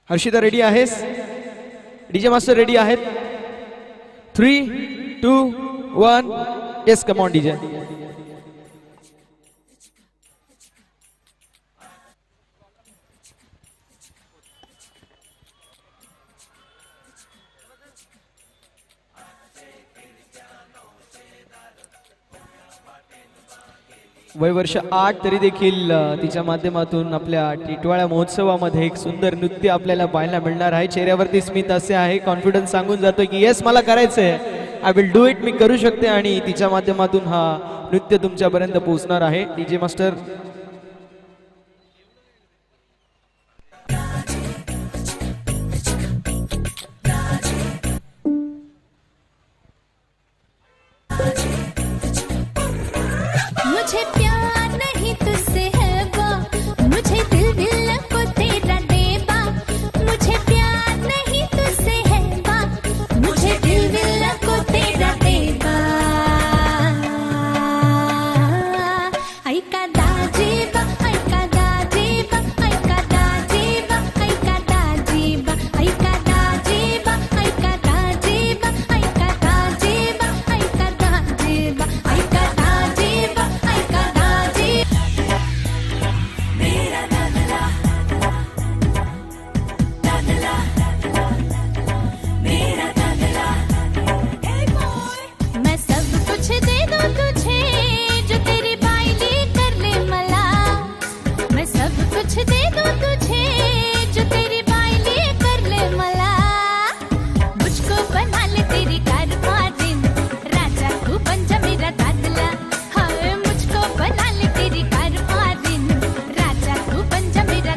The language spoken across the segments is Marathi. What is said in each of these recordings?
हर्षिता रेडी आहेस? डीजे मास्टर रेडी आहेत? 3, 2, 1 येस, कम ऑन डीजे. वय वर्ष 8 तरी देखील तिच्या माध्यमातून आपल्या टिटवाळा महोत्सवामध्ये एक सुंदर नृत्य आपल्याला पाहायला मिळणार आहे. चेहऱ्यावरती स्मित असे आहे, कॉन्फिडन्स सांगून जातो की येस मला करायचंय, आय विल डू इट, मी करू शकते. आणि तिच्या माध्यमातून हा नृत्य तुमच्यापर्यंत पोहोचणार आहे. डीजे मास्टर मुझे प्यार नहीं तुझसे है बा, मुझे दिल दिल को तेरा दे बा. मुझे प्यार नहीं तुझसे है बा, मुझे दिल दिल को तेरा दे बा. ऐका दाजी बा, ऐका दाजी बा, ऐका दाजी बा, ऐका दाजी बा, ऐका दाजी बा, ऐका दाजी बा, ऐका दाजी बा, ऐका दाजी बा, ऐका दाजी बा, ऐका दाजी. मेरा दादला दादला मेरा दादला. मैं सब कुछ दे दूं तुझे जो तेरी बाइली कर ले मला. मैं सब कुछ दे दूं तुझे जो तेरी बाइली कर ले मला. मुझको बना ले तेरी कारवारिन, राजा तू बन जा मेरा दादला. हाय मुझको बना ले तेरी कारवारिन, राजा तू बन जा मेरा.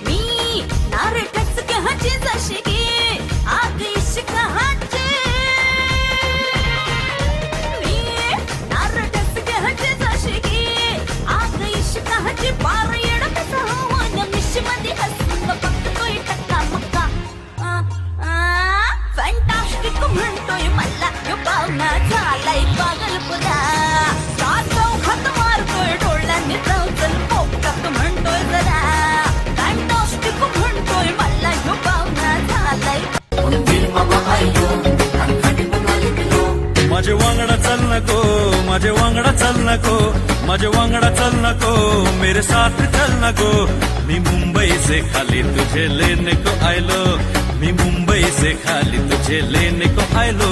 मी नारळच कहाची जशी गे आग इश्क हाचे. मी नारळच कहाची जशी गे आग इश्क हाची. पार येड कसं हवन मिश मध्ये हसून बघतोय टक्का मक्का. फॅन्टास्टिक म्हणतोय मला यो पावना झालाय पागलपुरा. चौखात मारतोय डोळ्यांनी चौचल पोपटात म्हणतोय जरा. फॅन्टास्टिक म्हणतोय मला यो पावना झालाय. माझे वांगडा चल नको, माझे वांगडा चल नको, माझे वांगडा चल नको, मेरे साथ चल नको. मी मुंबई से खाली तुझे लेने को आयलो, मी मुंबई से खाली तुझे लेने को आयलो.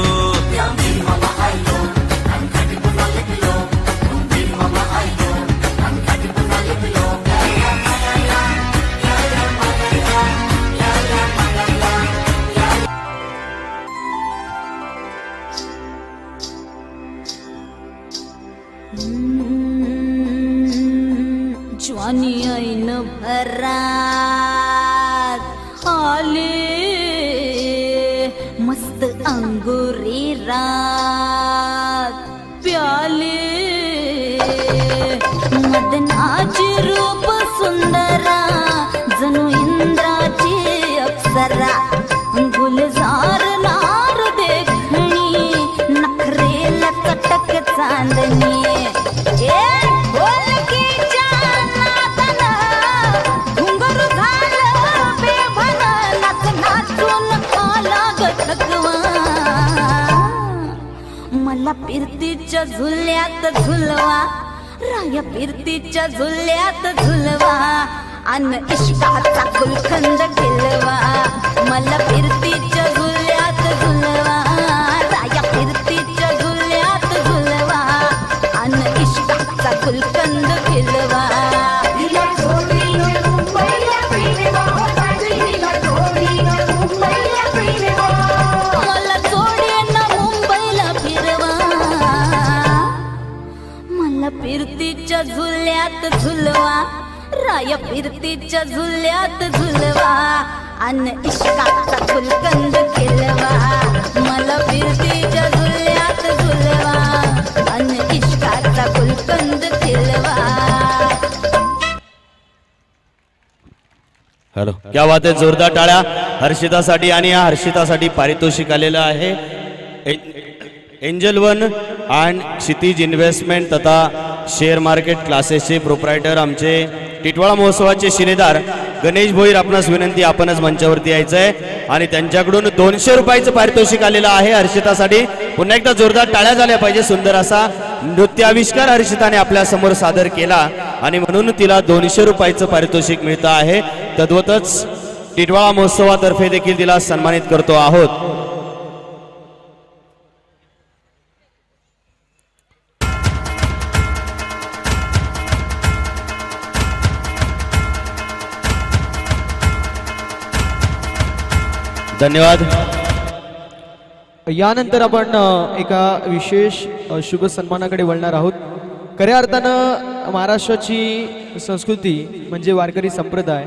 ज्वानी ऐन भरात आले मस्त अंगुरी रात प्याले. मदनाची रूप सुंदरा जणू इंद्राची अप्सरा. गुलजार नार देखणी नखरेला कटक चांदणी. मला फिरतीच्या झुल्यात झुलवा, राया फिरतीच्या झुल्यात झुलवा. अन इश्काचा गुलखंद गिलवा. मला फिरतीच्या झुल्यात झुलवा, राया फिरतीच्या झुल्यात झुलवा. अन इश्काचा गुलखंद गिलवा. मला जोडीनं मुंबईला फिरवा. मला फिरतीच्या झुल्यात झुलवा, राया फिरतीच्या झुल्यात झुलवा. अन इश्काचा गुलकंद केलवा. मला फिरतीच्या झुल्यात हॅलो, क्या बात आहे, जोरदार टाळ्या हर्षितासाठी. आणि या हर्षितासाठी पारितोषिक आलेलं आहे angel one and Kshitij investment तथा शेअर मार्केट क्लासेसचे प्रोप्रायटर आमचे टिटवाळा महोत्सवाचे शिलेदार गणेश भोईर, आपणास विनंती आपणच मंचावरती यायचं आहे. आणि त्यांच्याकडून 200 रुपयाचं पारितोषिक आलेलं आहे हर्षितासाठी. पुन्हा एकदा जोरदार टाळ्या झाल्या पाहिजे. सुंदर असा नृत्याविष्कार हर्षिताने आपल्या समोर सादर केला आणि म्हणून तिला 200 रुपयाचं पारितोषिक मिळतं आहे. तद्वतच टिटवाळा महोत्सवातर्फे देखील तिला सन्मानित करतो आहोत. धन्यवाद. यानंतर आपण एका विशेष शुभ सन्मानाकडे वळणार आहोत. खऱ्या अर्थानं महाराष्ट्राची संस्कृती म्हणजे वारकरी संप्रदाय